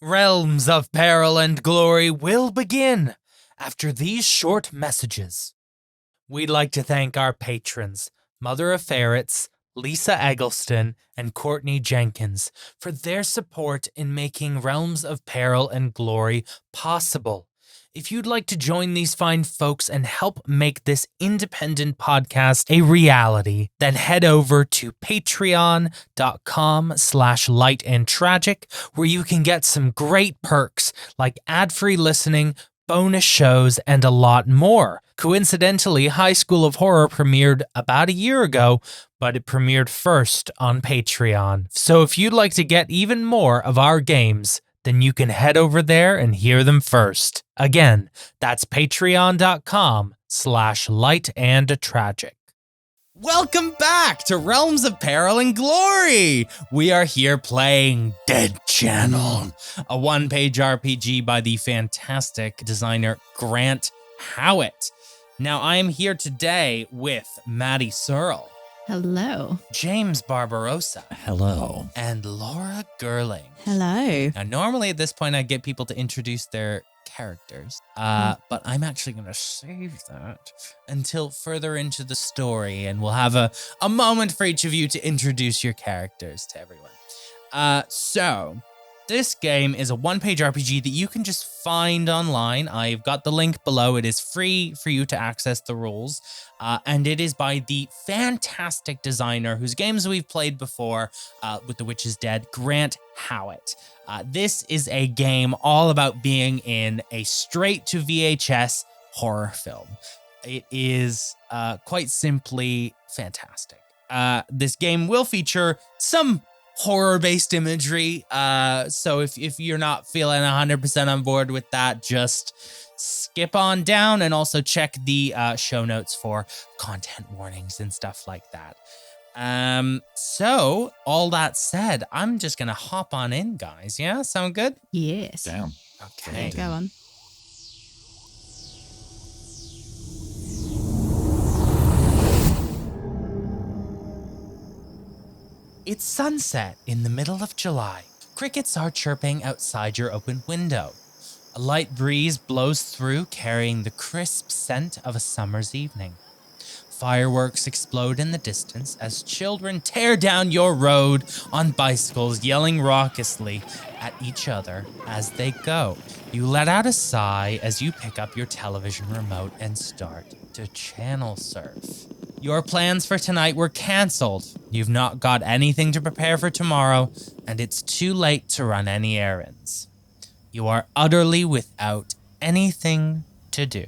Realms of Peril and Glory will begin after these short messages. We'd like to thank our patrons, Mother of Ferrets, Lisa Eggleston, and Courtney Jenkins, for their support in making Realms of Peril and Glory possible. If you'd like to join these fine folks and help make this independent podcast a reality, then head over to patreon.com/lightandtragic, where you can get some great perks like ad-free listening, bonus shows, and a lot more. Coincidentally, High School of Horror premiered about a year ago, but it premiered first on Patreon. So if you'd like to get even more of our games, then you can head over there and hear them first. Again, that's patreon.com/lightandtragic. Welcome back to Realms of Peril and Glory! We are here playing Dead Channel, a one-page RPG by the fantastic designer Grant Howitt. Now, I am here today with Maddy Searle. Hello. James Barbarossa. Hello. And Laura Gerling. Hello. Now, normally at this point, I get people to introduce their characters, but I'm actually going to save that until further into the story, and we'll have a moment for each of you to introduce your characters to everyone. So, this game is a one-page RPG that you can just find online. I've got the link below. It is free for you to access the rules, and it is by the fantastic designer whose games we've played before with The Witch is Dead, Grant Howitt. This is a game all about being in a straight-to-VHS horror film. It is quite simply fantastic. This game will feature some horror-based imagery, so if you're not feeling 100% on board with that, just skip on down and also check the show notes for content warnings and stuff like that. So all that said, I'm just gonna hop on in, guys. Yeah, sound good? Yes. Damn. Okay. Go on. It's sunset in the middle of July. Crickets are chirping outside your open window. A light breeze blows through, carrying the crisp scent of a summer's evening. Fireworks explode in the distance as children tear down your road on bicycles, yelling raucously at each other as they go. You let out a sigh as you pick up your television remote and start to channel surf. Your plans for tonight were canceled. You've not got anything to prepare for tomorrow, and it's too late to run any errands. You are utterly without anything to do.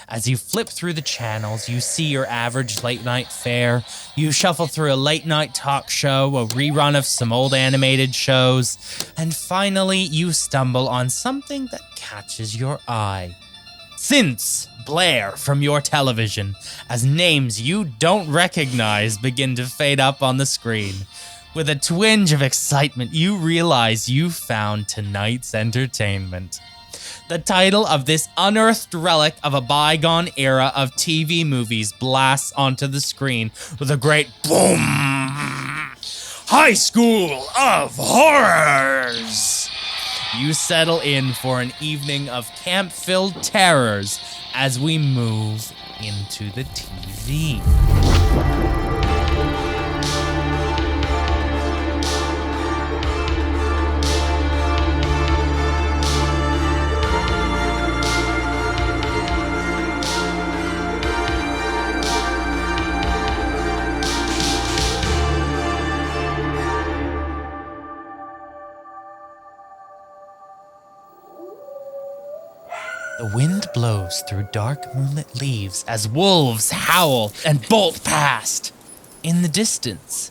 As you flip through the channels, you see your average late-night fare. You shuffle through a late-night talk show, a rerun of some old animated shows, and finally you stumble on something that catches your eye. Synths blare from your television as names you don't recognize begin to fade up on the screen. With a twinge of excitement, you realize you found tonight's entertainment. The title of this unearthed relic of a bygone era of TV movies blasts onto the screen with a great boom. High School of Horrors! You settle in for an evening of camp-filled terrors as we move into the TV. The wind blows through dark moonlit leaves as wolves howl and bolt past. In the distance,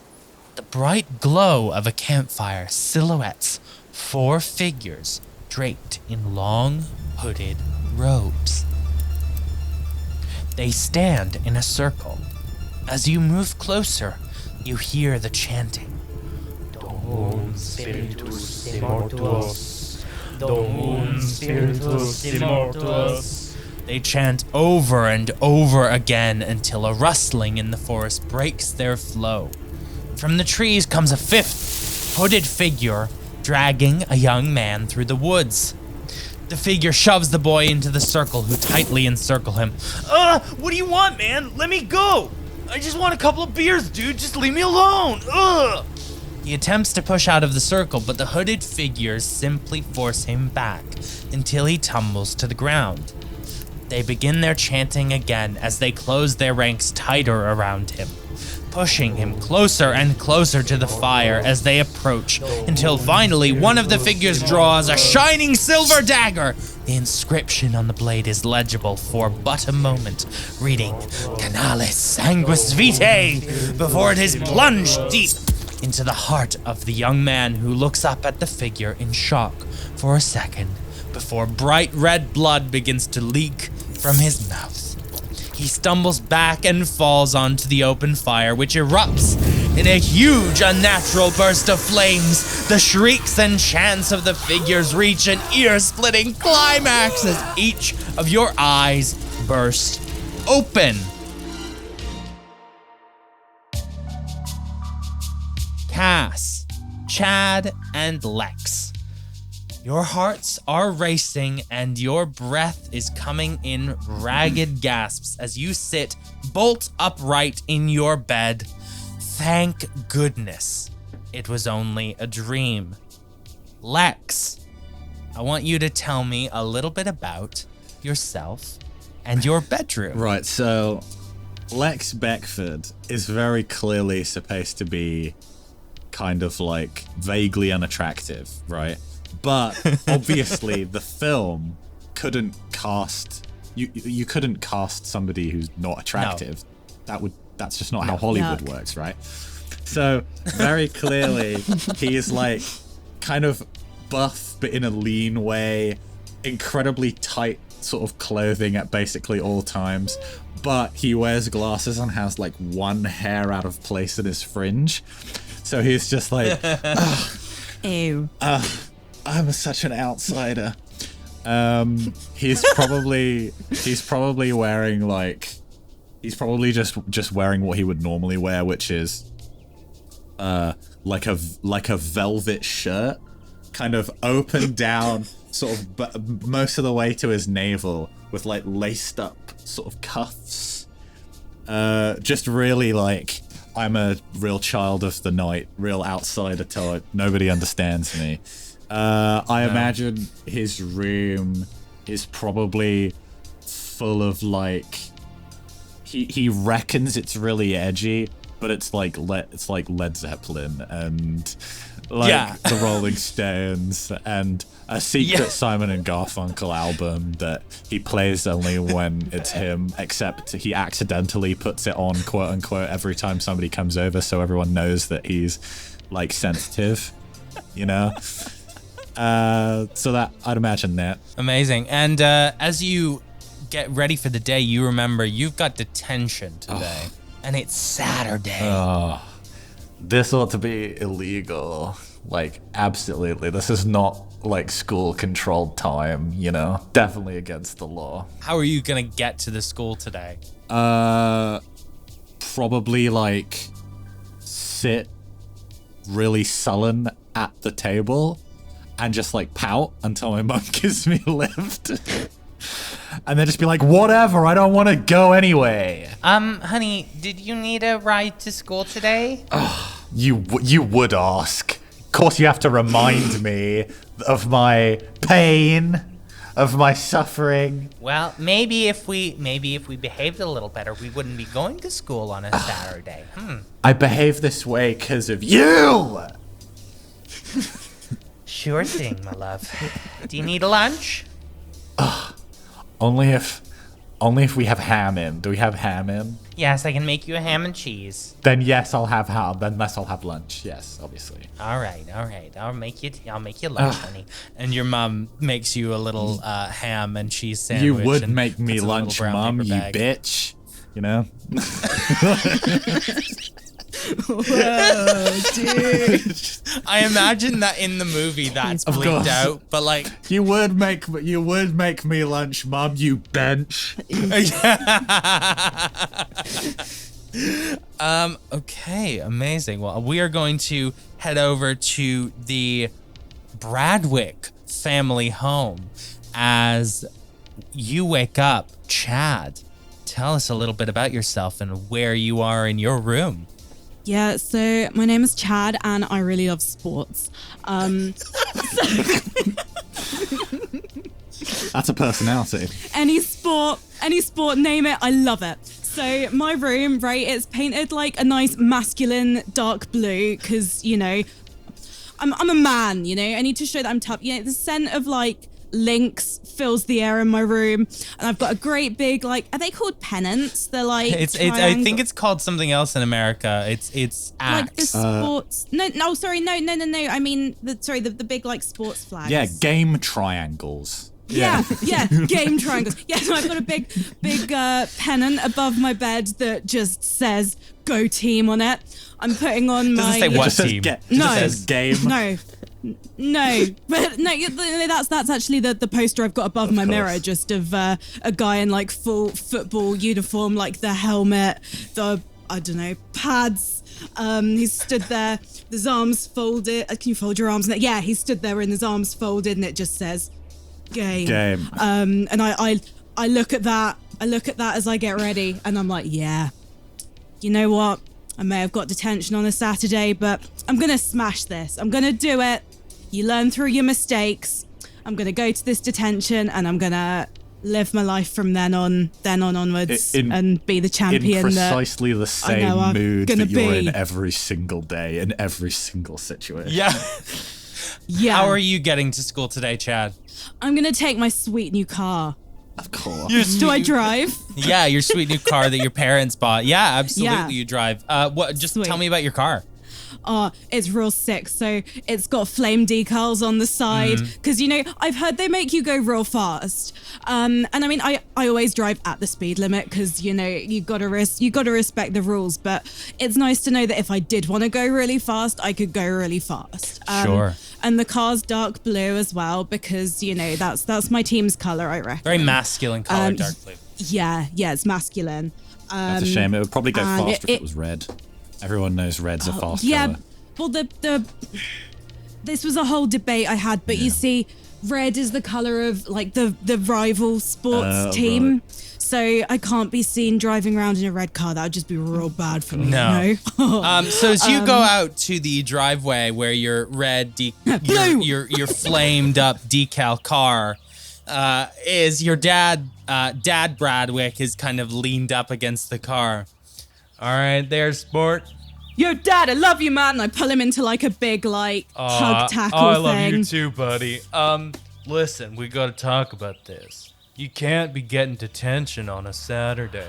the bright glow of a campfire silhouettes 4 figures draped in long, hooded robes. They stand in a circle. As you move closer, you hear the chanting. Dom spiritus immortus. Dom spiritus immortus. They chant over and over again until a rustling in the forest breaks their flow. From the trees comes a 5th hooded figure dragging a young man through the woods. The figure shoves the boy into the circle, who tightly encircle him. What do you want, man? Let me go. I just want a couple of beers, dude. Just leave me alone. He attempts to push out of the circle, but the hooded figures simply force him back until he tumbles to the ground. They begin their chanting again as they close their ranks tighter around him, pushing him closer and closer to the fire as they approach, until finally one of the figures draws a shining silver dagger. The inscription on the blade is legible for but a moment, reading Canalis Sanguis Vitae, before it is plunged deep into the heart of the young man, who looks up at the figure in shock for a second before bright red blood begins to leak from his mouth. He stumbles back and falls onto the open fire, which erupts in a huge unnatural burst of flames. The shrieks and chants of the figures reach an ear-splitting climax as each of your eyes burst open. Cass, Chad, and Lex. Your hearts are racing and your breath is coming in ragged gasps as you sit bolt upright in your bed. Thank goodness it was only a dream. Lex, I want you to tell me a little bit about yourself and your bedroom. Right, so Lex Beckford is very clearly supposed to be kind of like vaguely unattractive, right? But obviously the film couldn't cast you couldn't cast somebody who's not attractive. No. That's just not how Hollywood works, right? So very clearly he is like kind of buff but in a lean way, incredibly tight sort of clothing at basically all times, but he wears glasses and has like one hair out of place in his fringe. So he's just like Ew. I'm such an outsider. He's probably wearing he's probably just wearing what he would normally wear, which is like a velvet shirt, kind of open down, sort of most of the way to his navel, with like laced up sort of cuffs. Just really like, I'm a real child of the night, real outsider till nobody understands me. I imagine his room is probably full of like, he reckons it's really edgy, but it's like Led Zeppelin and the Rolling Stones and a secret Simon and Garfunkel album that he plays only when it's him, except he accidentally puts it on, quote unquote, every time somebody comes over, so everyone knows that he's like sensitive, you know? So that, I'd imagine that. Amazing. And as you get ready for the day, you remember you've got detention today. And it's Saturday. This ought to be illegal. Like, absolutely. This is not like school controlled time, you know? Definitely against the law. How are you gonna get to the school today? Probably like sit really sullen at the table and just like pout until my mum gives me a lift. And then just be like, whatever, I don't want to go anyway. Honey, did you need a ride to school today? You would ask. Of course you have to remind me of my pain, of my suffering. Well, maybe if we behaved a little better, we wouldn't be going to school on a Saturday. I behave this way because of you! Sure thing, my love. Do you need a lunch? Only if we have ham in. Do we have ham in? Yes, I can make you a ham and cheese. Then yes, I'll have ham. Then yes, I'll have lunch. Yes, obviously. All right. I'll make you lunch, honey. And your mom makes you a little ham and cheese sandwich. You would make me lunch, Mom, you bitch. You know? Whoa, dude. I imagine that in the movie that's bleeped out, but like you would make me lunch, Mom, you bench. Okay, amazing. Well, we are going to head over to the Bradwick family home. As you wake up, Chad, tell us a little bit about yourself and where you are in your room. Yeah, so my name is Chad and I really love sports. That's a personality. Any sport, name it, I love it. So my room, right, it's painted like a nice masculine dark blue because, you know, I'm a man, you know, I need to show that I'm tough. You know, the scent of like lynx fills the air in my room, and I've got a great big, like, are they called pennants? They're like I think it's called something else in America. It's axe. like the sports. No. I mean, the big like sports flags. Yeah, game triangles. Yeah, game triangles. Yeah, so I've got a big pennant above my bed that just says "Go Team" on it. I'm putting on my. Doesn't say what Just says team. just says game. No, but no, that's actually the poster I've got above my mirror, just of a guy in like full football uniform, like the helmet, the, I don't know, pads. He stood there, his arms folded. Can you fold your arms? Yeah, he stood there in his arms folded, and it just says game. And I look at that. As I get ready, and I'm like, yeah, you know what? I may have got detention on a Saturday, but I'm gonna smash this. I'm gonna do it. You learn through your mistakes. I'm gonna go to this detention, and I'm gonna live my life from then onwards, and be the champion. In precisely the same I'm mood gonna that you're be. in every single day, in every single situation. Yeah. Yeah. How are you getting to school today, Chad? I'm gonna take my sweet new car. Of course. Do I drive? Yeah, your sweet new car that your parents bought. Yeah, absolutely, Yeah. you drive. What? Just Sweet. tell me about your car. Oh, it's real sick. So it's got flame decals on the side because, you know, I've heard they make you go real fast. And I mean, I always drive at the speed limit because, you know, you gotta respect the rules. But it's nice to know that if I did want to go really fast, I could go really fast. Sure. And the car's dark blue as well because, you know, that's my team's color, I reckon. Very masculine color, dark blue. Yeah, it's masculine. That's a shame. It would probably go and faster if it was red. Everyone knows red's a fast Yeah, color. well, this was a whole debate I had, but you see, red is the color of like the rival sports team. Right. So I can't be seen driving around in a red car. That would just be real bad for me. No. You know? So as you go out to the driveway where your red, Blue. your flamed up decal car is your dad. Dad Bradwick is kind of leaned up against the car. All right, there, sport. Yo, Dad, I love you, man. And I pull him into like a big like hug tackle I thing. love you too, buddy. Listen, we gotta talk about this. You can't be getting detention on a Saturday.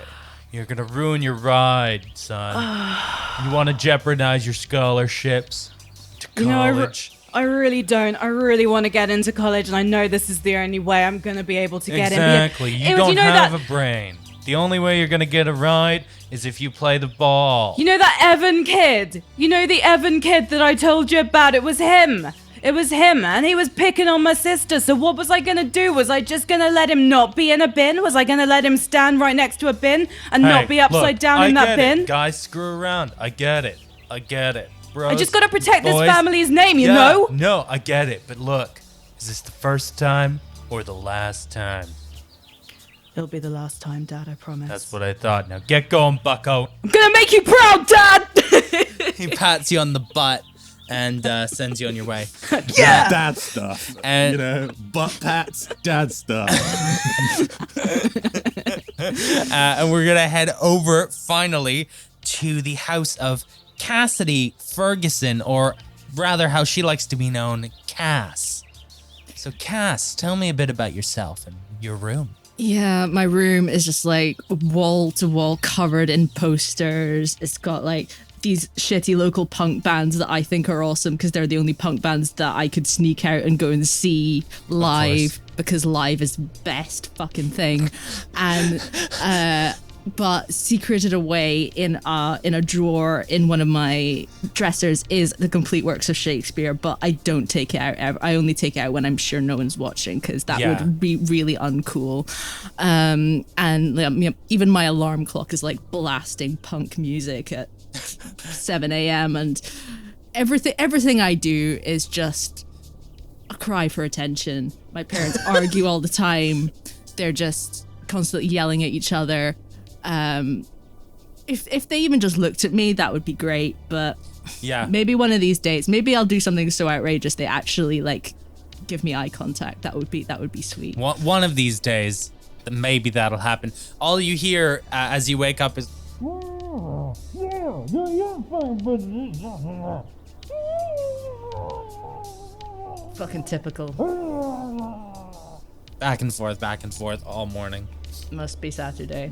You're gonna ruin your ride, son. You wanna jeopardize your scholarships to You know, college? I really don't. I really want to get into college, and I know this is the only way I'm going to be able to get in. Exactly. You It was- don't know have that, a brain. The only way you're gonna get a ride is if you play the ball. You know that Evan kid? You know the Evan kid that I told you about? It was him. It was him, and he was picking on my sister. So what was I going to do? Was I just going to let him not be in a bin? Was I going to let him stand right next to a bin and Hey, not be upside look, down in I that get bin? it. Guys screw around. I get it. Bros, I just got to protect this boys. family's name, you Yeah, know? No, I get it. But look, is this the first time or the last time? It'll be the last time, Dad, I promise. That's what I thought. Now get going, bucko. I'm going to make you proud, Dad! He pats you on the butt and sends you on your way. Yeah! Dad stuff. And- you know, butt pats, dad stuff. And we're gonna head over finally to the house of Cassidy Ferguson, or rather how she likes to be known, Cass. So Cass, tell me a bit about yourself and your room. Yeah, my room is just like wall to wall covered in posters. It's got like these shitty local punk bands that I think are awesome because they're the only punk bands that I could sneak out and go and see live because live is the best fucking thing. And but secreted away in a drawer in one of my dressers is the complete works of Shakespeare, but I don't take it out ever. I only take it out when I'm sure no one's watching because that would be really uncool. And even my alarm clock is like blasting punk music at 7 a.m. and everything I do is just cry for attention. My parents argue all the time. They're just constantly yelling at each other. If they even just looked at me, that would be great. But Yeah. maybe one of these days, maybe I'll do something so outrageous they actually like give me eye contact. That would be sweet. One of these days, maybe that'll happen. All you hear as you wake up is Fucking typical. back and forth all morning. Must be Saturday.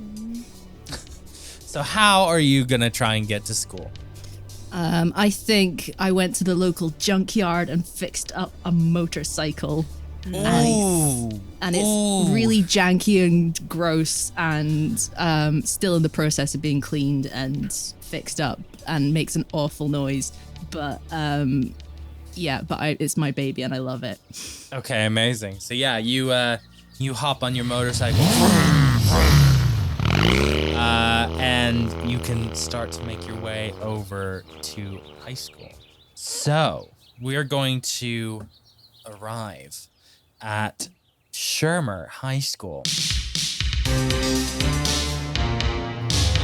So how are you gonna try and get to school? I think I went to the local junkyard and fixed up a motorcycle. Ooh. And it's Ooh. really janky and gross and still in the process of being cleaned and fixed up and makes an awful noise. But it's my baby and I love it. Okay, amazing. So yeah, you hop on your motorcycle, and you can start to make your way over to high school. So we're going to arrive at Shermer High School.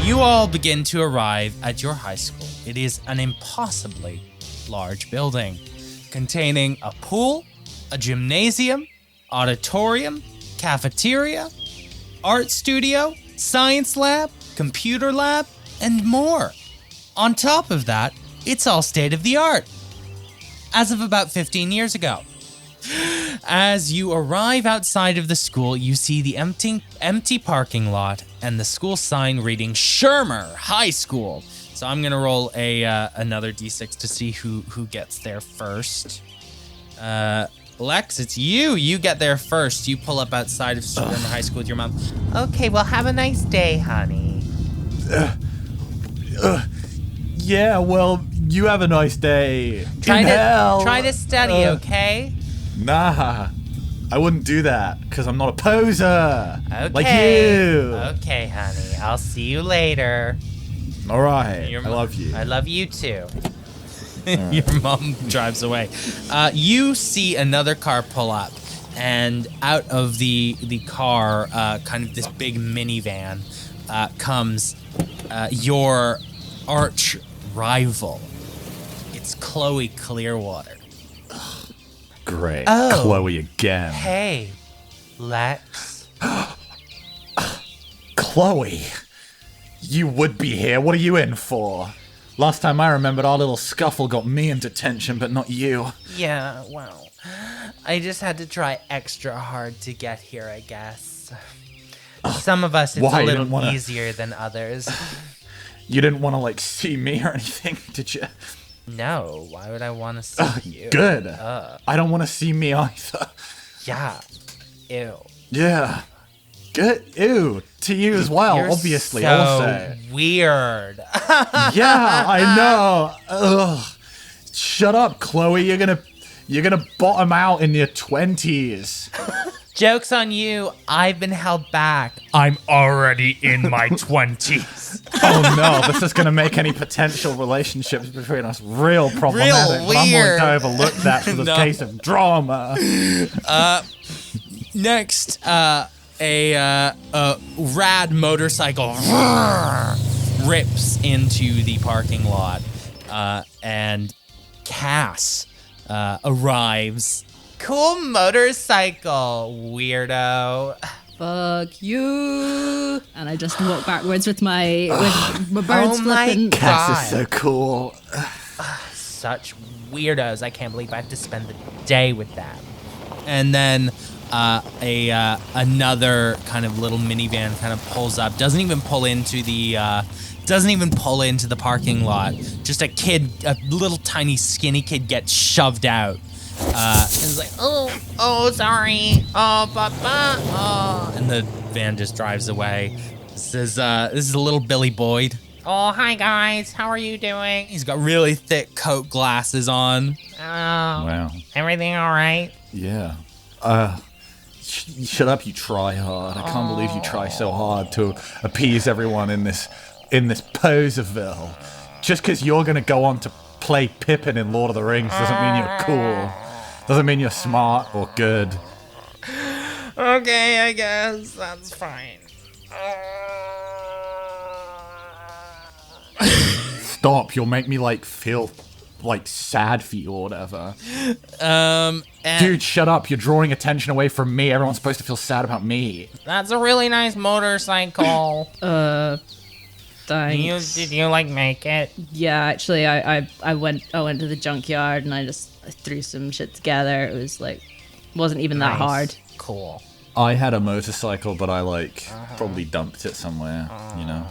You all begin to arrive at your high school. It is an impossibly large building containing a pool, a gymnasium, auditorium, cafeteria, art studio, science lab, computer lab, and more. On top of that, it's all state of the art. As of about 15 years ago. As you arrive outside of the school, you see the empty parking lot and the school sign reading Shermer High School. So I'm gonna roll another d6 to see who gets there first. Lex, it's you. You get there first. You pull up outside of Shermer High School with your mom. Okay, well, have a nice day, honey. Yeah, well, you have a nice day. Try Try to study, okay? Nah, I wouldn't do that because I'm not a poser. Okay. Like you. Okay, honey. I'll see you later. All right. Your I love you. I love you too. Your mom drives away. You see another car pull up, and out of the car, kind of this big minivan, comes your arch rival. It's Chloe Clearwater. Great. Oh. Chloe again. Hey, Lex. Chloe, you would be here. What are you in for? Last time I remembered, our little scuffle got me in detention, but not you. Yeah, well, I just had to try extra hard to get here, I guess. Some of us, it's Why? a You little didn't wanna- easier than others. You didn't want to, like, see me or anything, did you? No, why would I want to see you? Good. I don't want to see me either. Yeah. Ew. Yeah. Good. Ew. To you as well, You're obviously, so also. weird. Yeah, I know. Ugh. Shut up, Chloe. You're gonna bottom out in your 20s. Joke's on you. I've been held back. I'm already in my 20s. Oh no, this is gonna make any potential relationships between us real problematic. Real but I'm weird. going to overlook that for the No. case of drama. Next, a rad motorcycle rips into the parking lot, and Cass arrives. Cool motorcycle, weirdo. Fuck you. And I just walk backwards with my birds Oh my flipping. God. Cass is so cool. Such weirdos. I can't believe I have to spend the day with them. And then another kind of little minivan kind of pulls up. Doesn't even pull into the parking lot. Just a little tiny skinny kid gets shoved out. And it's like, oh, sorry, papa, and the van just drives away. This is a little Billy Boyd. Oh, hi guys, how are you doing? He's got really thick coat glasses on. Oh, Wow. everything all right? Yeah. Shut up, you try hard. I can't believe you try so hard to appease everyone in this Poserville. Just because you're gonna go on to play Pippin in Lord of the Rings doesn't mean you're cool. Doesn't mean you're smart or good. Okay, I guess that's fine. Stop, you'll make me like feel like sad for you or whatever. And Dude, shut up. You're drawing attention away from me. Everyone's supposed to feel sad about me. that's a really nice motorcycle. Thanks. Did you like make it? Yeah, actually, I went to the junkyard and I threw some shit together. It was like, wasn't even that hard. Cool. I had a motorcycle, but I like probably dumped it somewhere, you know?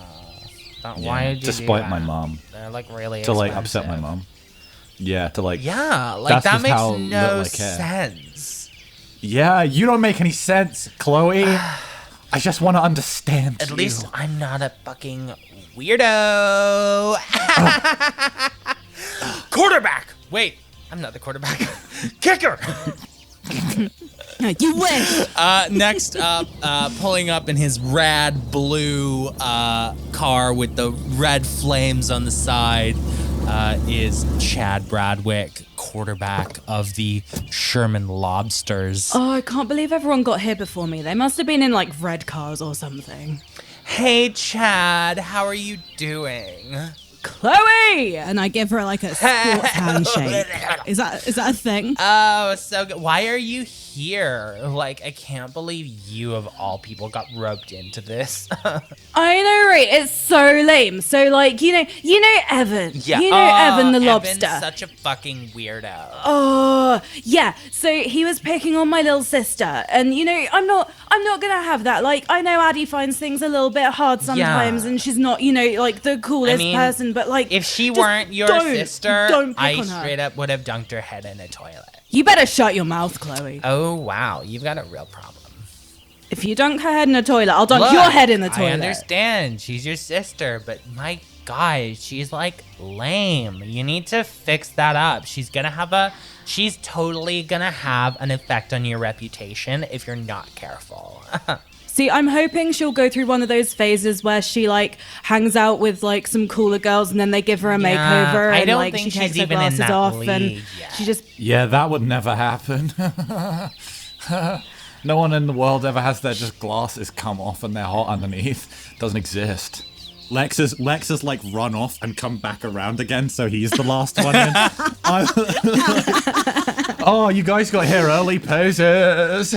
Why did you to do spite that? my mom. They're like really To like expensive. upset my mom. Yeah, to like... Yeah, like That's that just makes how no little I care. sense. Yeah, you don't make any sense, Chloe. I just want to understand At you. least I'm not a fucking weirdo. Quarterback. Wait, I'm not the quarterback. Kicker. You wish. Next up, pulling up in his rad blue car with the red flames on the side, is Chad Bradwick, quarterback of the Sherman Lobsters. Oh, I can't believe everyone got here before me. They must have been in like red cars or something. Hey, Chad, how are you doing? Chloe! And I give her like a sports handshake. Is that a thing? Oh, so good. Why are you here? Like, I can't believe you of all people got roped into this. I know, right? It's so lame. So, like, you know, Evan. Yeah. You know Evan the lobster. Evan's such a fucking weirdo. Oh, yeah. So he was picking on my little sister, and you know, I'm not gonna have that. Like, I know Addie finds things a little bit hard sometimes, and she's not, you know, like the coolest person. But like, if she just weren't your sister, don't pick I on her. straight up would have dunked her head in a toilet. You better shut your mouth, Chloe. Oh wow, you've got a real problem. If you dunk her head in a toilet, I'll dunk Look, your head in the toilet. I understand, she's your sister, but my God, she's like lame. You need to fix that up. She's totally gonna have an effect on your reputation if you're not careful. See, I'm hoping she'll go through one of those phases where she like hangs out with like some cooler girls, and then they give her a makeover, I and don't like think she takes she's her even in glasses that off, league and yet. she just Yeah, that would never happen. No one in the world ever has their just glasses come off and they're hot underneath. Doesn't exist. Lex has like run off and come back around again, so he's the last one in. Oh, you guys got here early, posers.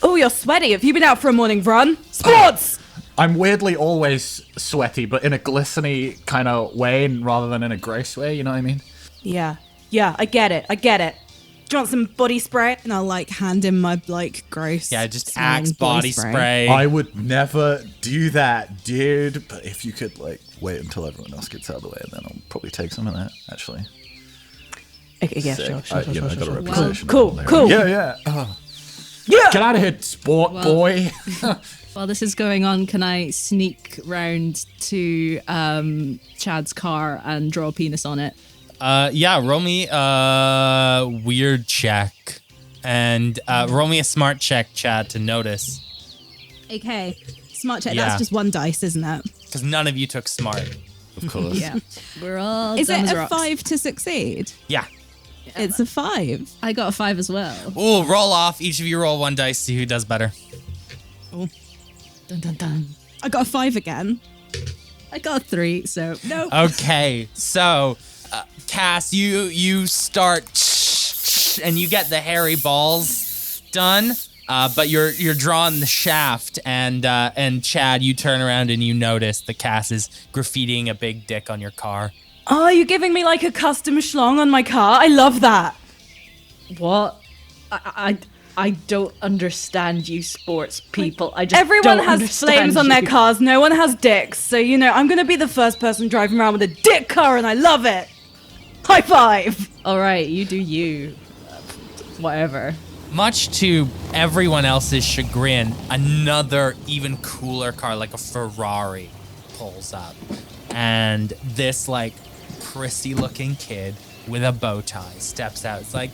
oh, you're sweaty. Have you been out for a morning run? Sports. I'm weirdly always sweaty, but in a glistening kind of way rather than in a gross way, you know what I mean? Yeah, I get it. Do you want some body spray? And I'll like hand him my like gross. Yeah, just smelling Axe body spray. I would never do that, dude. But if you could, like, wait until everyone else gets out of the way, then I'll probably take some of that, actually. Okay, yeah, Sick. sure. I got a reputation. Cool. Yeah. Yeah. Get out of here, sport boy. While this is going on, can I sneak round to Chad's car and draw a penis on it? Yeah, roll me a weird check. And roll me a smart check, Chad, to notice. Okay. Smart check. Yeah. That's just one dice, isn't it? Because none of you took smart. Of course. Yeah. We're all Is dumb it as a rocks. 5 to succeed? Yeah. It's a 5. I got a 5 as well. Ooh, roll off. Each of you roll one dice, see who does better. Dun, dun, dun. I got a 5 again. I got a 3, so no. Okay, so Cass, you start and you get the hairy balls done, but you're drawing the shaft, and Chad, you turn around and you notice the Cass is graffitiing a big dick on your car. Oh, you're giving me like a custom schlong on my car? I love that. What? I don't understand you sports people. I just Everyone don't has understand flames on their you. cars. No one has dicks. So, you know, I'm going to be the first person driving around with a dick car, and I love it. High five. All right, you do you. Whatever. Much to everyone else's chagrin, another even cooler car, like a Ferrari, pulls up. And this, like, prissy-looking kid with a bow tie steps out. It's like,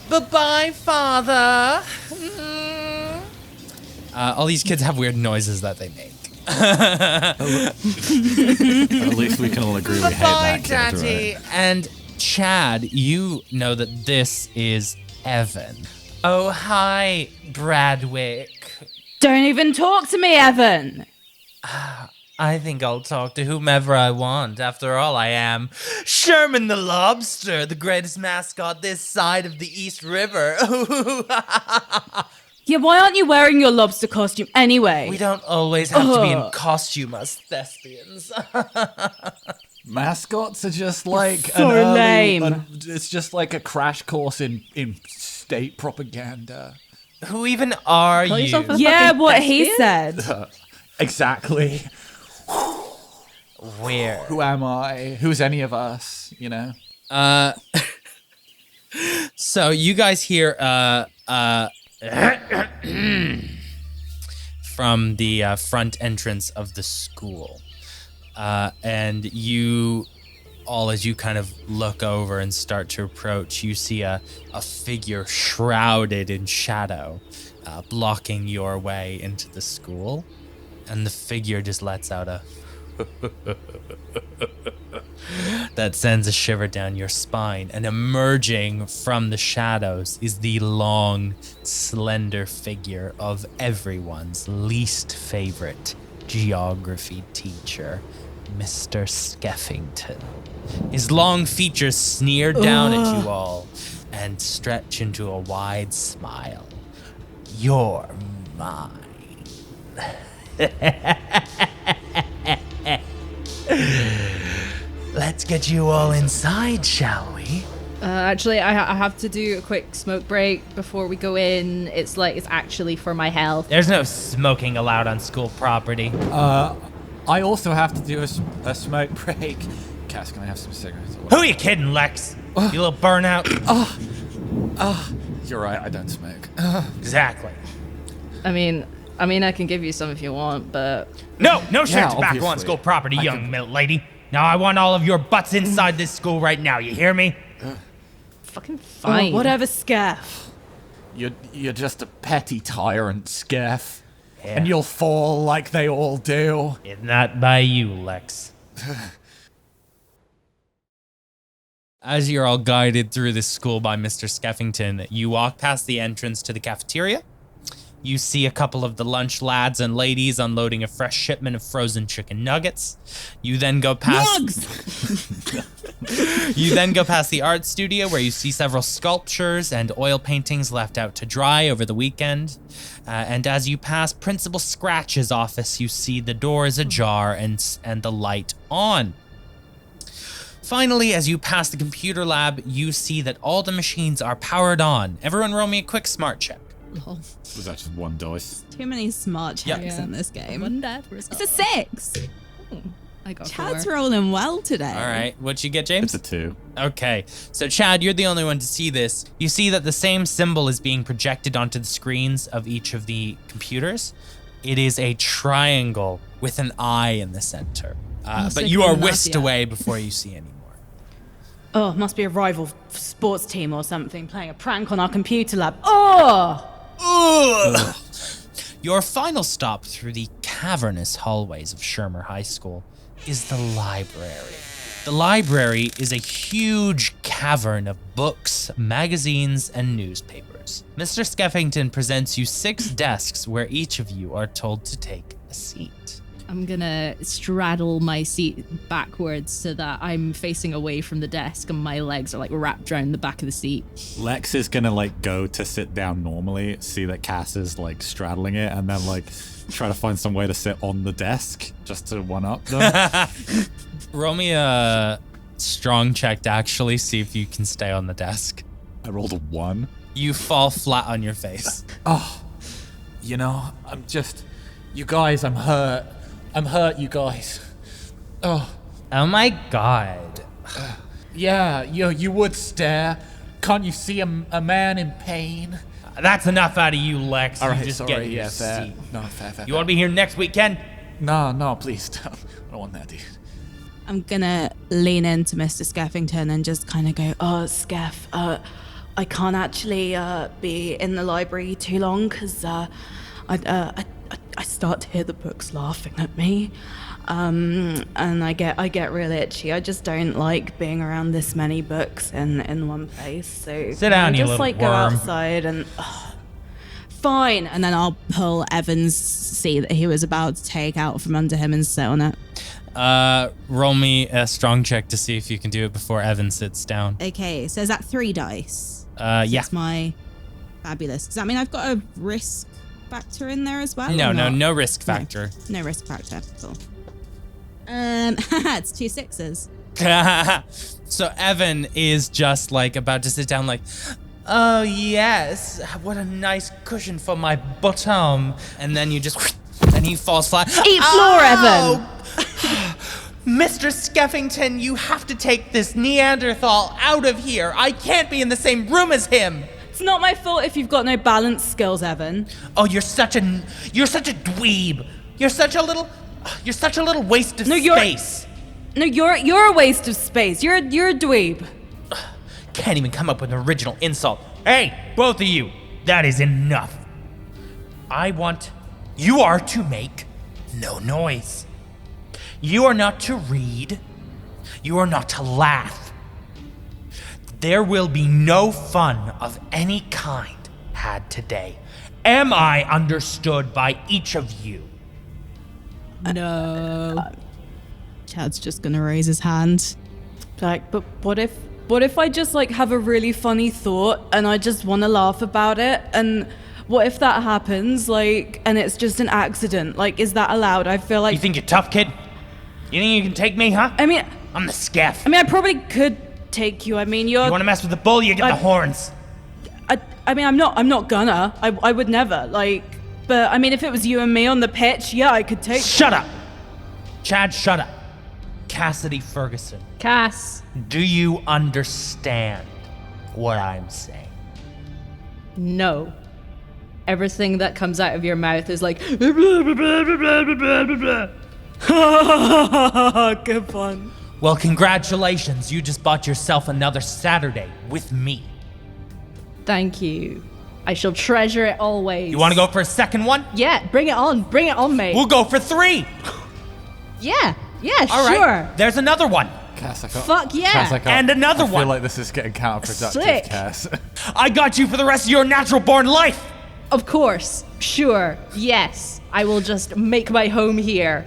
bye-bye, father. All these kids have weird noises that they make. At least we can all agree we hate Bye-bye, that kid, Daddy. right? And Chad, you know that this is Evan. Oh, hi, Bradwick. Don't even talk to me, Evan. I think I'll talk to whomever I want. After all, I am Sherman the Lobster, the greatest mascot this side of the East River. Yeah, why aren't you wearing your lobster costume anyway? We don't always have to be in costume as thespians. Mascots are just like so lame. It's just like a crash course in state propaganda. Who even are Call yourself you? a Yeah, fucking what he thespian? said. Exactly. Where? Who am I? Who's any of us? You know. So you guys hear from the front entrance of the school, and you all, as you kind of look over and start to approach, you see a figure shrouded in shadow, blocking your way into the school, and the figure just lets out a that sends a shiver down your spine, and emerging from the shadows is the long, slender figure of everyone's least favorite geography teacher, Mr. Skeffington. His long features sneer down at you all and stretch into a wide smile. You're mine. Let's get you all inside, shall we? Actually, I have to do a quick smoke break before we go in. It's actually for my health. There's no smoking allowed on school property. I also have to do a smoke break. Cass, can I have some cigarettes? Who are you kidding, Lex? You little burnout. You're right, I don't smoke. Exactly. I mean, I can give you some if you want, but No shared tobacco on obviously. school property, young lady. Now I want all of your butts inside this school right now. You hear me? fucking fine. Whatever, Scaff. You're just a petty tyrant, Skeff. Yeah. And you'll fall like they all do. If not by you, Lex. As you're all guided through this school by Mr. Skeffington, you walk past the entrance to the cafeteria. You see a couple of the lunch lads and ladies unloading a fresh shipment of frozen chicken nuggets. You then go past You then go past the art studio where you see several sculptures and oil paintings left out to dry over the weekend. And as you pass Principal Scratch's office, you see the door is ajar and the light on. Finally, as you pass the computer lab, you see that all the machines are powered on. Everyone roll me a quick smart check. Lol. Was that just one dice? Too many smart checks Yeah. in this game. One dad It's a 6. I got Chad's 4. rolling well today. All right, what'd you get, James? It's a 2. Okay, so Chad, you're the only one to see this. You see that the same symbol is being projected onto the screens of each of the computers. It is a triangle with an eye in the center. But sick you are enough, whisked yeah. away before you see any more. Oh, must be a rival sports team or something playing a prank on our computer lab. Oh! Ugh. Your final stop through the cavernous hallways of Shermer High School is the library. The library is a huge cavern of books, magazines, and newspapers. Mr. Skeffington presents you 6 desks where each of you are told to take a seat. I'm gonna straddle my seat backwards so that I'm facing away from the desk and my legs are like wrapped around the back of the seat. Lex is gonna like go to sit down normally, see that Cass is like straddling it, and then like try to find some way to sit on the desk just to one up them. Roll me a strong check to actually see if you can stay on the desk. I rolled a 1. You fall flat on your face. You know, you guys, I'm hurt. I'm hurt, you guys. Oh, Oh my god. yeah, you would stare. Can't you see a man in pain? That's enough out of you, Lex. All You right, just sorry, get in your yeah, fair. seat. No, fair. You want to be here next weekend? No, please don't. I don't want that, dude. I'm gonna lean into Mr. Skeffington and just kind of go, oh, Skeff, I can't actually be in the library too long because I I start to hear the books laughing at me. And I get really itchy. I just don't like being around this many books in one place. So Sit down, I you just little like go worm. outside and Fine. And then I'll pull Evan's seat that he was about to take out from under him and sit on it. Roll me a strong check to see if you can do it before Evan sits down. Okay, so is that 3 dice? Yeah. That's my fabulous. Does that mean I've got a risk factor in there as well? No, or not? no risk factor. No risk factor. Cool. It's 2 6s. So Evan is just like about to sit down, like, oh yes, what a nice cushion for my bottom. And then you just, and he falls flat. eat floor, Evan. Mr. Skeffington, you have to take this Neanderthal out of here. I can't be in the same room as him. It's not my fault if you've got no balance skills, Evan. Oh, you're such a dweeb. You're such a little waste of you're- space. No, you're a waste of space. You're a dweeb. Can't even come up with an original insult. Hey, both of you, that is enough. You are to make no noise. You are not to read. You are not to laugh. There will be no fun of any kind had today. Am I understood by each of you? No. Chad's just gonna raise his hand. Like, but what if I just like have a really funny thought and I just want to laugh about it? And what if that happens, like, and it's just an accident? Like, is that allowed? I feel like. You think you're tough, kid? You think you can take me, huh? I mean, I'm the scaff. I probably could take you. I mean, You want to mess with the bull, you get the horns. I mean, I'm not gonna. I would never. Like, but I mean, if it was you and me on the pitch, yeah, I could take. Shut up. Chad, shut up. Cassidy Ferguson, Cass. do you understand what I'm saying? No. Everything that comes out of your mouth is like. Good fun. Well, congratulations. You just bought yourself another Saturday with me. Thank you. I shall treasure it always. You want to go for a second one? Yeah, bring it on. Bring it on, mate. We'll go for 3. Yeah, All sure. right. There's another one. Cass, I can't. Fuck yeah. Cass, I can't. And another I feel one. like this is getting counterproductive, Slick. Cass. I got you for the rest of your natural born life. Of course. Sure. Yes. I will just make my home here.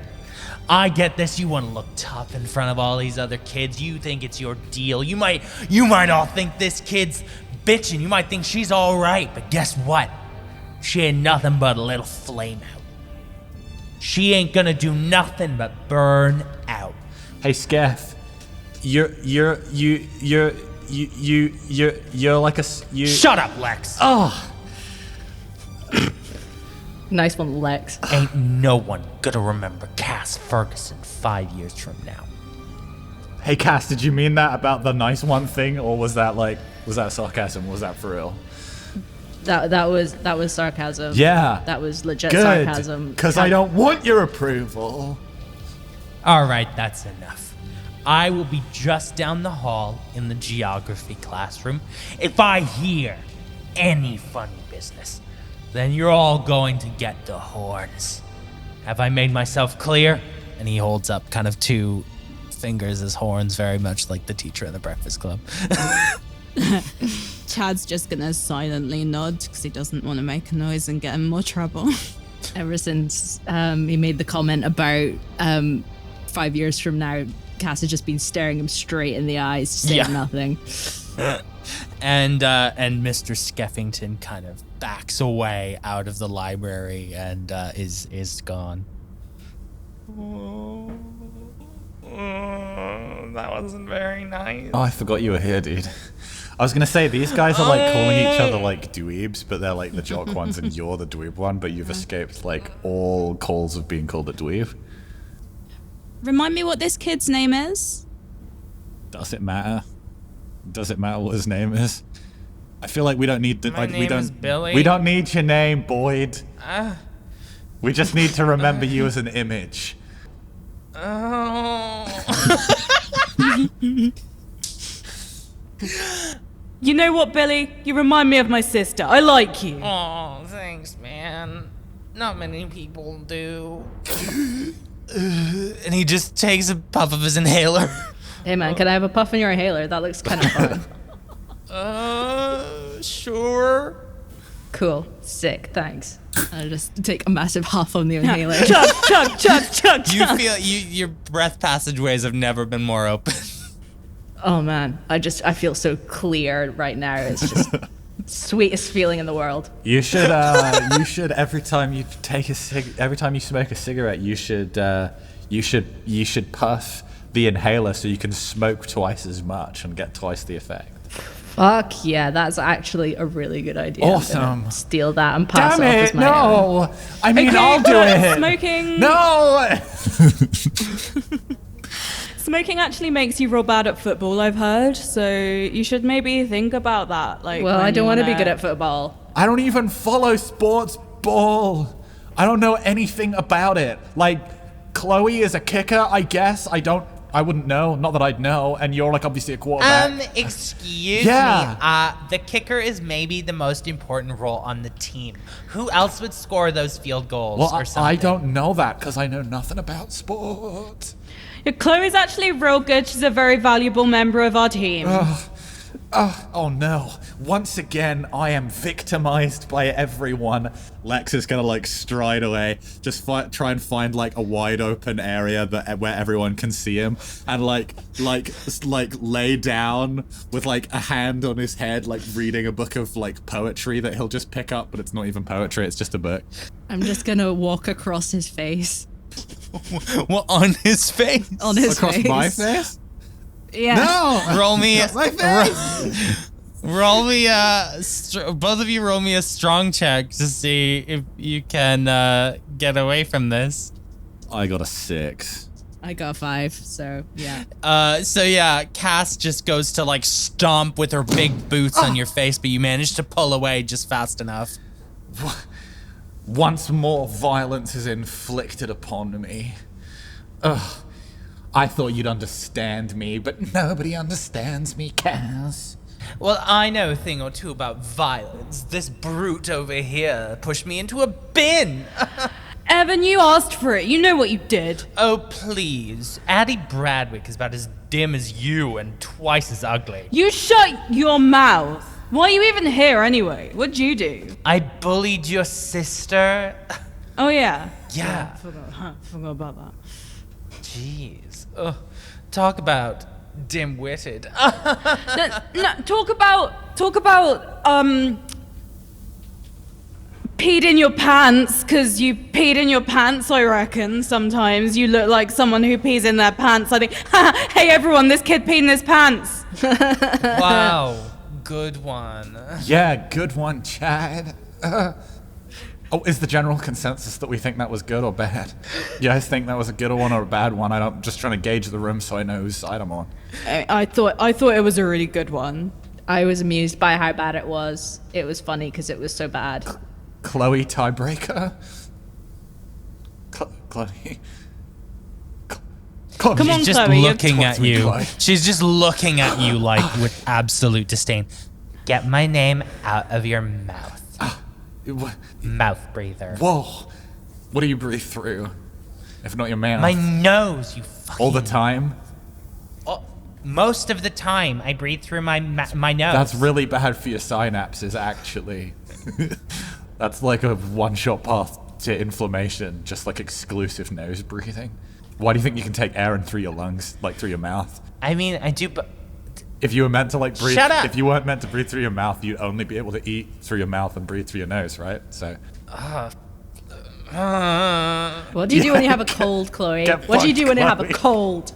I get this. You want to look tough in front of all these other kids. You think it's your deal. You might all think this kid's bitching. You might think she's all right. But guess what? She ain't nothing but a little flame out. She ain't gonna do nothing but burn out. Hey, Scaff, you're like a you. Shut up, Lex. Oh, Nice one, Lex. Ain't no one gonna remember Cass Ferguson 5 years from now. hey, Cass, did you mean that about the nice one thing, or was that sarcasm? Was that for real? That was sarcasm. Yeah. That was legit Good, sarcasm. because I don't want your approval. All right, that's enough. I will be just down the hall in the geography classroom. If I hear any funny business, then you're all going to get the horns. Have I made myself clear? And he holds up kind of 2 fingers as horns, very much like the teacher in the Breakfast Club. Chad's just gonna silently nod because he doesn't want to make a noise and get in more trouble. Ever since he made the comment about 5 years from now, Cass has just been staring him straight in the eyes, saying nothing. And Mr. Skeffington kind of backs away out of the library and is gone. That wasn't very nice. Oh, I forgot you were here, dude. I was gonna say, these guys are like calling each other like dweebs, but they're like the jock ones and you're the dweeb one, but you've escaped like all calls of being called a dweeb. Remind me what this kid's name is? Does it matter? Does it matter what his name is? I feel like we don't need to. My name is Billy. We don't need your name, Boyd. We just need to remember you as an image. You know what, Billy? You remind me of my sister. I like you. Oh, thanks, man. Not many people do. And he just takes a puff of his inhaler. Hey man, can I have a puff on your inhaler? That looks kind of fun. Sure. Cool. Sick. Thanks. I'll just take a massive huff on the inhaler. Chug, chug, chug, chug, You chug. feel your breath passageways have never been more open. Oh man, I feel so clear right now. It's just sweetest feeling in the world. You should every time you smoke a cigarette, you should puff the inhaler so you can smoke twice as much and get twice the effect. Fuck yeah, that's actually a really good idea. I'm Awesome. gonna steal that and pass Damn it off it! as my own. No, I mean Okay, I'll do but it. smoking- No. Smoking actually makes you real bad at football, I've heard. So you should maybe think about that. Like, Well, when I don't you want to be wanna- good at football. I don't even follow sports ball. I don't know anything about it. Like, Chloe is a kicker, I guess. I wouldn't know. Not that I'd know. And you're like obviously a quarterback. Excuse Yeah. me. The kicker is maybe the most important role on the team. Who else would score those field goals Well, or something? I don't know that because I know nothing about sport. Yeah, Chloe's actually real good. She's a very valuable member of our team. Oh no. Once again, I am victimized by everyone. Lex is gonna like stride away, just try and find like a wide open area where everyone can see him, and like lay down with like a hand on his head, like reading a book of like poetry that he'll just pick up, but it's not even poetry, it's just a book. I'm just gonna walk across his face. Well, on his face. On his Across face. my face? Yeah. No! Roll me. My face! Roll me both of you roll me a strong check to see if you can get away from this. I got a 6. I got 5, so yeah. So yeah, Cass just goes to like stomp with her big boots on your face, but you manage to pull away just fast enough. Once more violence is inflicted upon me. Ugh. I thought you'd understand me, but nobody understands me, Cass. Well, I know a thing or two about violence. This brute over here pushed me into a bin. Evan, you asked for it. You know what you did. Oh, please. Addie Bradwick is about as dim as you and twice as ugly. You shut your mouth. Why are you even here anyway? What'd you do? I bullied your sister. Oh, yeah. Yeah. Forgot about that. Jeez. Ugh. Talk about dim-witted. No, talk about peed in your pants, because you peed in your pants, I reckon. Sometimes you look like someone who pees in their pants. I think, hey everyone, this kid peed in his pants. Wow. Good one. Yeah, good one, Chad. Oh, is the general consensus that we think that was good or bad? You guys think that was a good one or a bad one? I'm just trying to gauge the room so I know whose side I'm on. I thought it was a really good one. I was amused by how bad it was. It was funny because it was so bad. Chloe tiebreaker? Chloe? Chloe. Come on, She's just Chloe, you're looking at towards me, you. Chloe. She's just looking at you like with absolute disdain. Get my name out of your mouth. Mouth breather. Whoa. What do you breathe through? If not your mouth? My nose, you fucking... All the time? Oh, most of the time, I breathe through my nose. That's really bad for your synapses, actually. That's like a one-shot path to inflammation, just like exclusive nose breathing. Why do you think you can take air in through your lungs, like through your mouth? I mean, I do, but... If you were meant to like breathe, Shut up! if you weren't meant to breathe through your mouth, you'd only be able to eat through your mouth and breathe through your nose, right? So What do you do when you have a cold, Chloe? Get What do you do when you have a fucked, cold?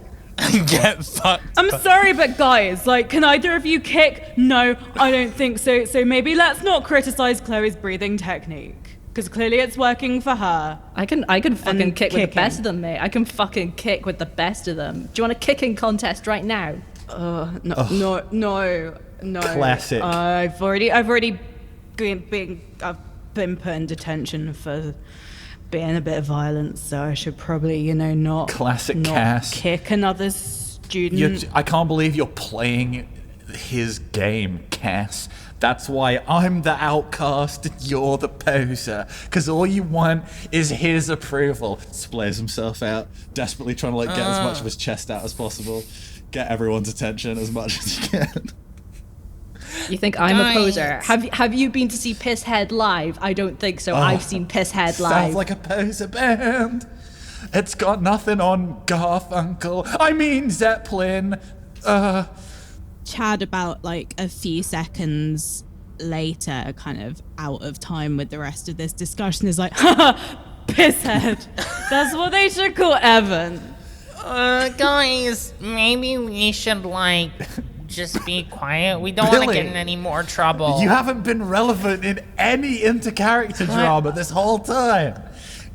Get fucked. I'm sorry, but guys, like, can either of you kick? No, I don't think so. So maybe let's not criticize Chloe's breathing technique, because clearly it's working for her. I can fucking And kick with the kicking. best of them, mate. I can fucking kick with the best of them. Do you want a kicking contest right now? No. Classic. I've already been put in detention for being a bit violent, so I should probably, not Classic not Cass. kick another student. I can't believe you're playing his game, Cass. That's why I'm the outcast and you're the poser. Because all you want is his approval. Splays himself out, desperately trying to like get as much of his chest out as possible. Get everyone's attention as much as he can. You think I'm a poser? Have you been to see Pisshead live? I don't think so. I've seen Pisshead live. Sounds like a poser band. It's got nothing on Garfunkel. I mean Zeppelin. Chad, about like a few seconds later, kind of out of time with the rest of this discussion, is like, Pisshead. That's what they should call Evan. Guys, maybe we should, like, just be quiet. We don't want to Billy, get in any more trouble. You haven't been relevant in any inter-character drama this whole time.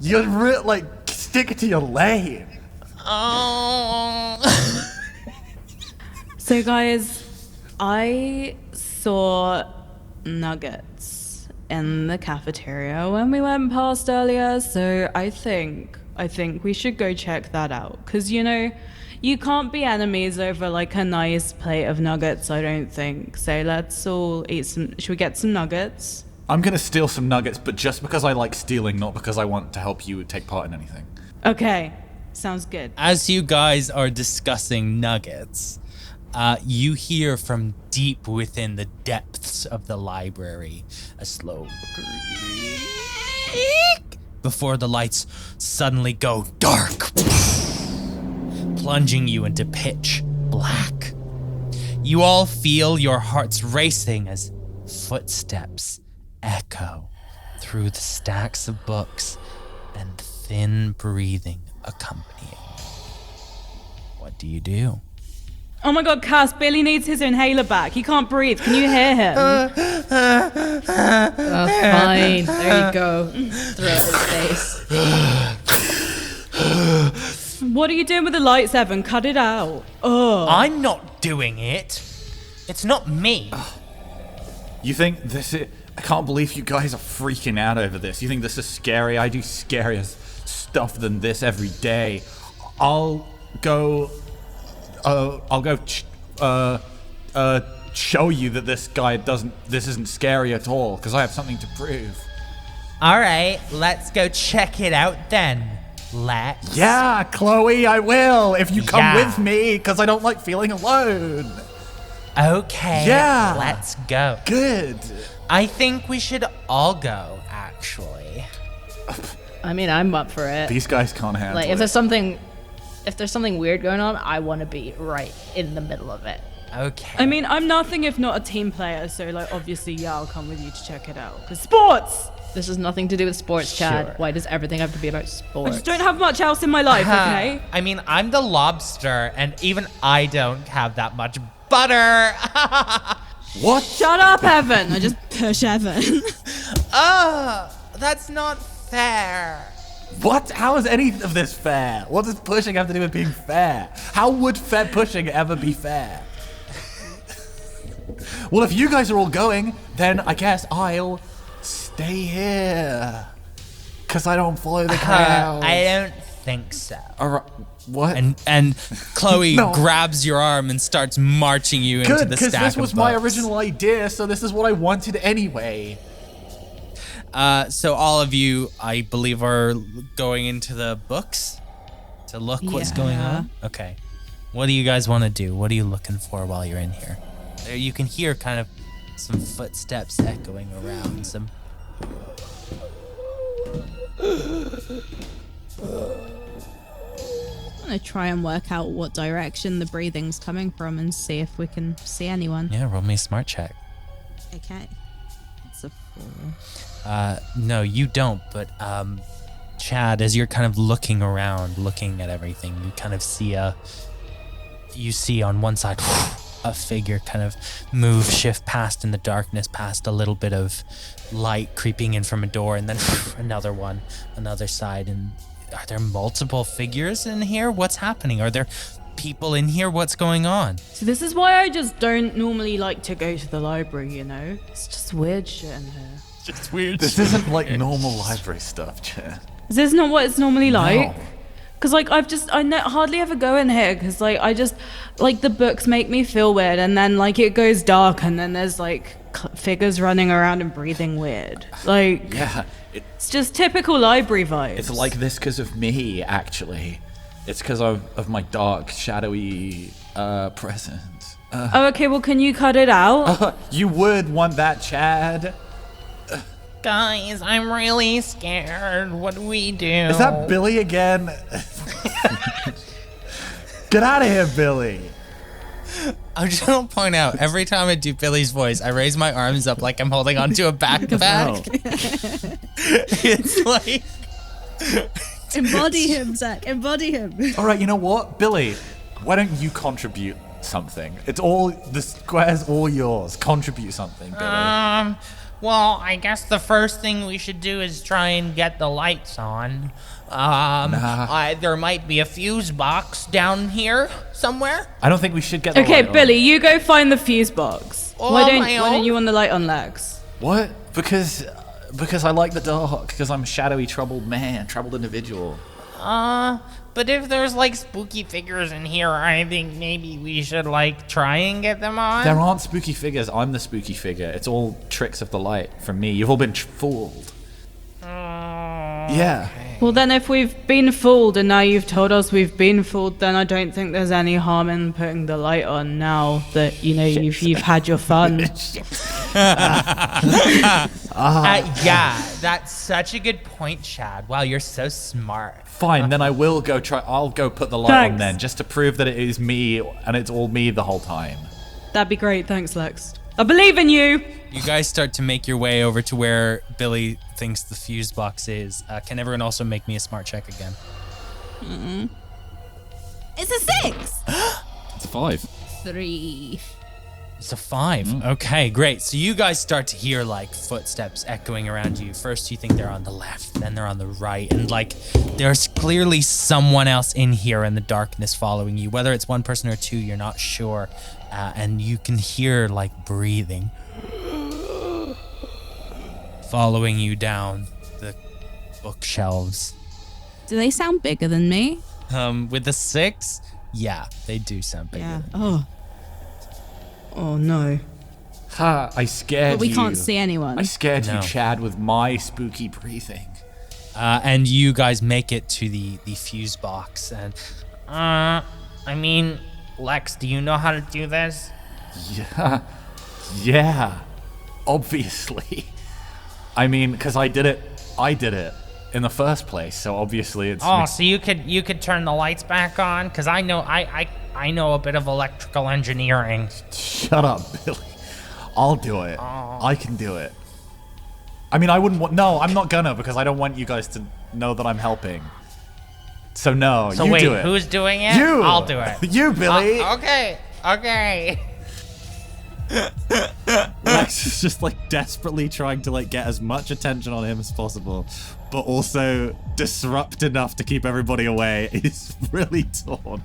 You're like, stick to your lane. Oh. So guys, I saw nuggets in the cafeteria when we went past earlier, so I think we should go check that out. Cause you know, you can't be enemies over like a nice plate of nuggets, I don't think. So let's all eat some, should we get some nuggets? I'm gonna steal some nuggets, but just because I like stealing, not because I want to help you take part in anything. Okay, sounds good. As you guys are discussing nuggets, you hear from deep within the depths of the library a slow creak before the lights suddenly go dark, plunging you into pitch black. You all feel your hearts racing as footsteps echo through the stacks of books and thin breathing accompanying. What do you do? Oh my god, Cass, Billy needs his inhaler back. He can't breathe. Can you hear him? Oh, fine. There you go. Throw it in his face. What are you doing with the lights, Evan? Cut it out. Oh. I'm not doing it. It's not me. You think this is... I can't believe you guys are freaking out over this. You think this is scary? I do scarier stuff than this every day. I'll go show you that this isn't scary at all, because I have something to prove. All right, let's go check it out then. Let's. Yeah, Chloe, I will, if you come Yeah. with me, because I don't like feeling alone. Okay. Yeah. Let's go. Good. I think we should all go, actually. I mean, I'm up for it. These guys can't handle Like, it. if there's something weird going on, I want to be right in the middle of it. Okay. I mean, I'm nothing if not a team player, so like obviously, yeah, I'll come with you to check it out. Cause sports. This has nothing to do with sports, Chad. Sure. Why does everything have to be about I sports? just don't have much else in my life, okay? I mean, I'm the lobster, and even I don't have that much butter. What? Shut up, Evan. I just push Evan. That's not fair. What? How is any of this fair? What does pushing have to do with being fair? How would fair pushing ever be fair? Well, if you guys are all going, then I guess I'll stay here. Because I don't follow the crowd. I don't think so. What? And Chloe No. grabs your arm and starts marching you into Good, the because stack this was of my books. original idea, so this is what I wanted anyway. So all of you, I believe, are going into the books to look what's going on? Okay. What do you guys want to do? What are you looking for while you're in here? There you can hear kind of some footsteps echoing around, some... I'm gonna try and work out what direction the breathing's coming from and see if we can see anyone. Yeah, roll me a smart check. Okay. It's a 4. No, you don't, but Chad, as you're kind of looking around, looking at everything, you kind of see on one side a figure kind of shift past in the darkness, past a little bit of light creeping in from a door, and then another side. And are there multiple figures in here? What's happening? Are there people in here? What's going on? So this is why I just don't normally like to go to the library, you know? It's just weird shit in here. It's weird. This isn't like normal library stuff, Chad. Is this not what it's normally like? No. Because like hardly ever go in here because like I just like the books make me feel weird, and then like it goes dark, and then there's like figures running around and breathing weird. Like Yeah, it's just typical library vibes. it's like this because of me, actually. It's because of my dark, shadowy presence. Oh, okay. Well, can you cut it out? You would want that, Chad. Guys, I'm really scared. What do we do? Is that Billy again? Get out of here, Billy. I just want to point out, every time I do Billy's voice, I raise my arms up like I'm holding onto a backpack. It's like... Embody him, Zach. Embody him. All right, you know what, Billy? Why don't you contribute something? The square's all yours. Contribute something, Billy. Well, I guess the first thing we should do is try and get the lights on. There might be a fuse box down here somewhere. I don't think we should get the Okay, light on. Billy, you go find the fuse box. Oh, Why my don't own? you want the light on, Lex? What? Because I like the dark. Because I'm a shadowy, troubled individual. But if there's like spooky figures in here, I think maybe we should like try and get them on. There aren't spooky figures. I'm the spooky figure. It's all tricks of the light from me. You've all been fooled. Yeah. Well, then if we've been fooled and now you've told us we've been fooled, then I don't think there's any harm in putting the light on now that, you know, you've had your fun. Yeah, that's such a good point, Chad. Wow, you're so smart. Fine, then I will go try. I'll go put the light on Thanks. then, just to prove that it is me and it's all me the whole time. That'd be great. Thanks, Lex. I believe in you. You guys start to make your way over to where Billy thinks the fuse box is. Can everyone also make me a smart check again? It's a 6. It's a 5. 3. It's a 5. Okay, great. So you guys start to hear like footsteps echoing around you. First you think they're on the left, then they're on the right, and like there's clearly someone else in here in the darkness following you. Whether it's one person or two, you're not sure. And you can hear like breathing following you down the bookshelves. Do they sound bigger than me? With the 6, yeah, they do sound bigger. Yeah. than Oh no. Ha! I scared But we you. can't see anyone. I scared No. you, Chad, with my spooky breathing. And you guys make it to the fuse box, and I mean, Lex, do you know how to do this? Yeah. Obviously. I mean, because I did it in the first place, so obviously it's Oh, so you could turn the lights back on? Cause I know I know a bit of electrical engineering. Shut up, Billy. I'll do it. I can do it. I mean, I wouldn't want... No, I'm not gonna, because I don't want you guys to know that I'm helping. So no, So you wait, do it. who's doing it? You! I'll do it. You, Billy! Okay. Lex is just like desperately trying to like get as much attention on him as possible, but also disrupt enough to keep everybody away. He's really torn.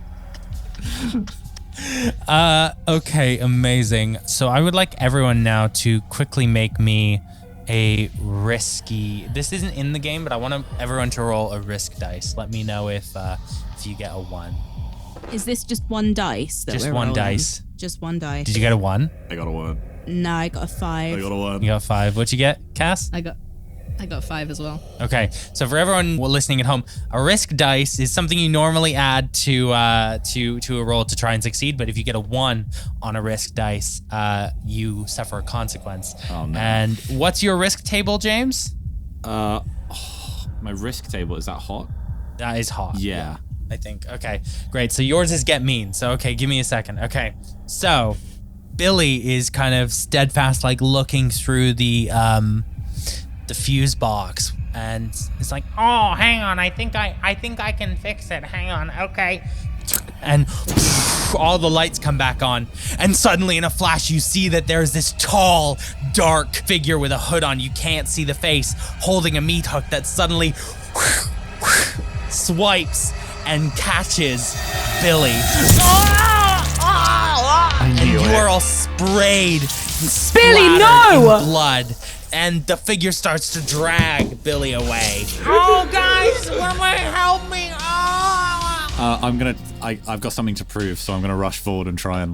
okay, amazing. So I would like everyone now to quickly make me a risky. This isn't in the game, but I want everyone to roll a risk dice. Let me know if you get a 1. Is this just one dice? Just we're one rolling? dice. Just one dice. Did you get a 1? I got a 1. No, I got a 5. a 1. You got 5. What'd you get, Cass? I got 5 as well. Okay, so for everyone listening at home, a risk dice is something you normally add to a roll to try and succeed. But if you get a 1 on a risk dice, you suffer a consequence. Oh, no. And what's your risk table, James? My risk table, is that hot? That is hot. Yeah. I think. Okay, great. So yours is get mean. So okay, give me a second. Okay, so Billy is kind of steadfast, like looking through the fuse box, and it's like, Oh, hang on. I think I can fix it. Hang on. Okay. and all the lights come back on, and suddenly in a flash you see that there's this tall, dark figure with a hood on. You can't see the face, holding a meat hook that suddenly swipes and catches Billy. I knew You it. are all sprayed and Billy, splattered no! in blood, and the figure starts to drag Billy away. Oh, guys, somebody help me! I've got something to prove, so I'm gonna rush forward and try and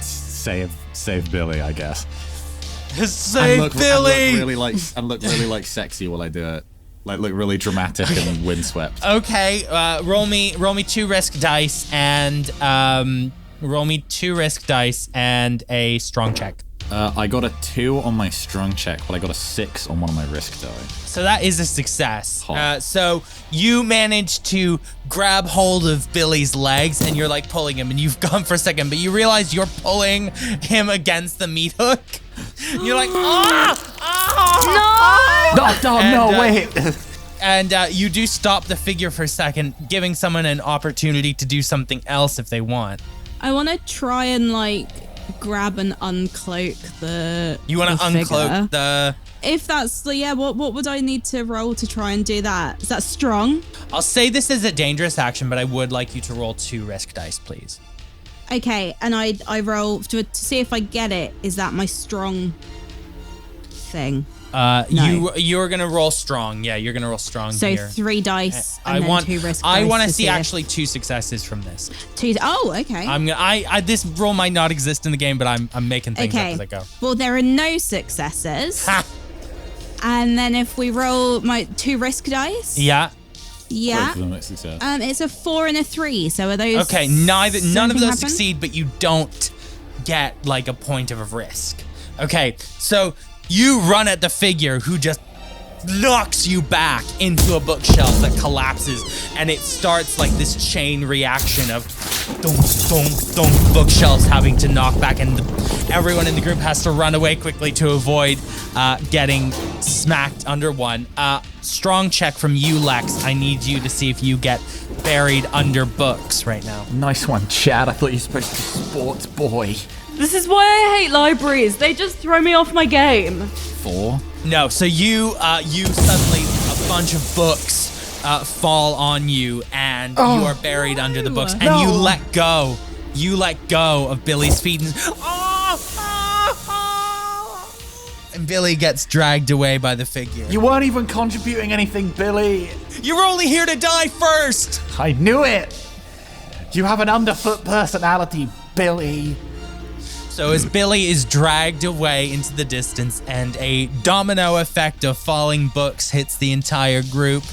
save Billy, I guess. Save Billy! And look really sexy while I do it. Like look really dramatic and windswept. Okay, roll me 2 risk dice and a strong check. I got a 2 on my strong check, but I got a 6 on one of my risk die. So that is a success. Huh. So you manage to grab hold of Billy's legs and you're like pulling him, and you've gone for a second, but you realize you're pulling him against the meat hook. You're like, wait. And you do stop the figure for a second, giving someone an opportunity to do something else if they want. I want to try and grab and uncloak the. You want to uncloak the. If that's what would I need to roll to try and do that? Is that strong? I'll say this is a dangerous action, but I would like you to roll 2 risk dice, please. Okay, and I roll to see if I get it. Is that my strong thing? No. You're gonna roll strong. Yeah, you're gonna roll strong so here. 3 dice and then 2 risk dice. I want to see if- actually 2 successes from this. 2. Oh, okay. I'm gonna. This roll might not exist in the game, but I'm making things up as I go. Well, there are no successes. Ha! And then if we roll my 2 risk dice. Yeah. Yeah. Both of them are success. It's a 4 and a 3. So are those? Okay. None of something those happen? succeed, but you don't get a point of risk. Okay. So you run at the figure who just knocks you back into a bookshelf that collapses, and it starts this chain reaction of dunk, dunk, dunk, bookshelves having to knock back, and everyone in the group has to run away quickly to avoid getting smacked under one. Strong check from you, Lex. I need you to see if you get buried under books right now. Nice one, Chad. I thought you were supposed to be sports boy. This is why I hate libraries. They just throw me off my game. 4. No, so you suddenly, a bunch of books fall on you, and you are buried under the books, and you let go. You let go of Billy's feet, and Billy gets dragged away by the figure. You weren't even contributing anything, Billy. You were only here to die first! I knew it. You have an underfoot personality, Billy. So as Billy is dragged away into the distance and a domino effect of falling books hits the entire group,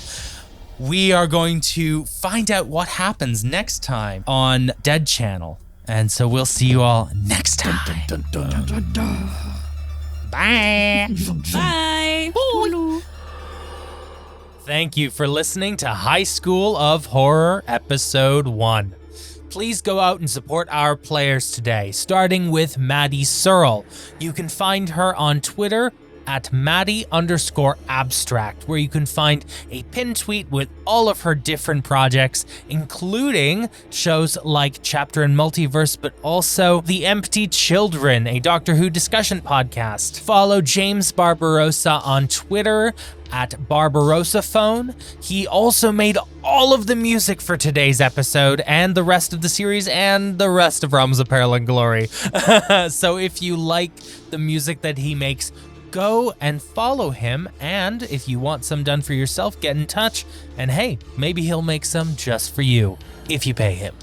we are going to find out what happens next time on Dead Channel. And so we'll see you all next time. Bye. Bye. Thank you for listening to High School of Horror Episode 1. Please go out and support our players today, starting with Maddy Searle. You can find her on Twitter at Maddy_abstract, where you can find a pinned tweet with all of her different projects, including shows like Chapter and Multiverse, but also The Empty Children, a Doctor Who discussion podcast. Follow James Barbarossa on Twitter at Barbarossa He also made all of the music for today's episode and the rest of the series and the rest of Realms of Peril and Glory. So if you like the music that he makes, go and follow him, and if you want some done for yourself, get in touch, and hey, maybe he'll make some just for you, if you pay him.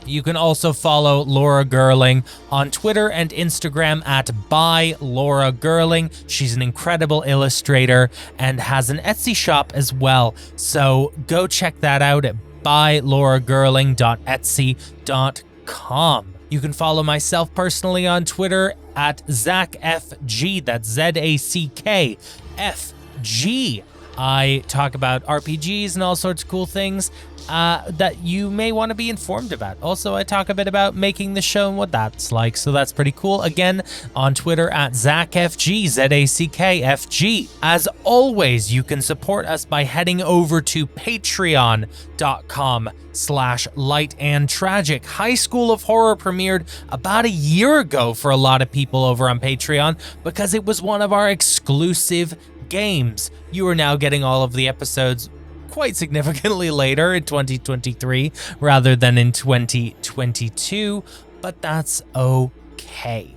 You can also follow Laura Gerling on Twitter and Instagram at @bylauragirling. She's an incredible illustrator and has an Etsy shop as well, so go check that out at bylauragirling.etsy.com. You can follow myself personally on Twitter at ZachFG, that's ZACKFG. I talk about RPGs and all sorts of cool things that you may want to be informed about. Also, I talk a bit about making the show and what that's like, so that's pretty cool. Again, on Twitter at ZachFG, ZACKFG. As always, you can support us by heading over to patreon.com/lightandtragic. High School of Horror premiered about a year ago for a lot of people over on Patreon because it was one of our exclusive games. You are now getting all of the episodes quite significantly later in 2023 rather than in 2022, but that's okay.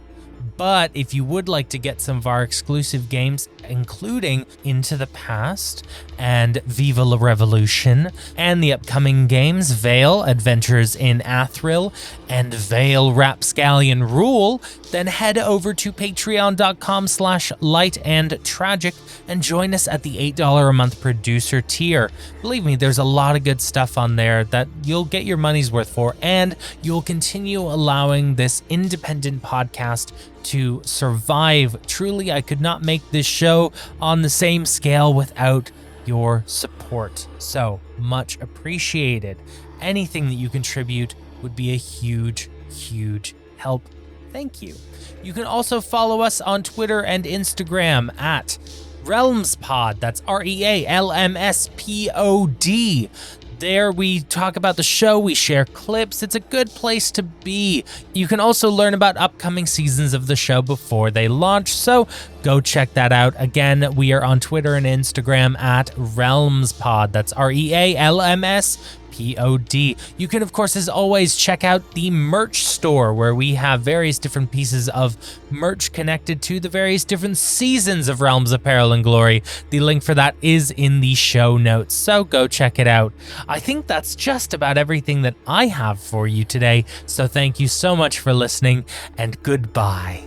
But if you would like to get some of our exclusive games, including Into the Past and Viva la Revolution, and the upcoming games Vale Adventures in Athril and Vale Rapscallion Rule, then head over to patreon.com/lightandtragic and join us at the $8 a month producer tier. Believe me, there's a lot of good stuff on there that you'll get your money's worth for, and you'll continue allowing this independent podcast to survive. Truly, I could not make this show on the same scale without your support. So much appreciated. Anything that you contribute would be a huge, huge help. Thank you. You can also follow us on Twitter and Instagram at RealmsPod. That's RealmsPod. There we talk about the show, we share clips. It's a good place to be. You can also learn about upcoming seasons of the show before they launch, so go check that out. Again, we are on Twitter and Instagram at RealmsPod. That's RealmsPod. You can, of course, as always, check out the merch store where we have various different pieces of merch connected to the various different seasons of Realms of Peril and Glory. The link for that is in the show notes, so go check it out. I think that's just about everything that I have for you today, so thank you so much for listening, and goodbye.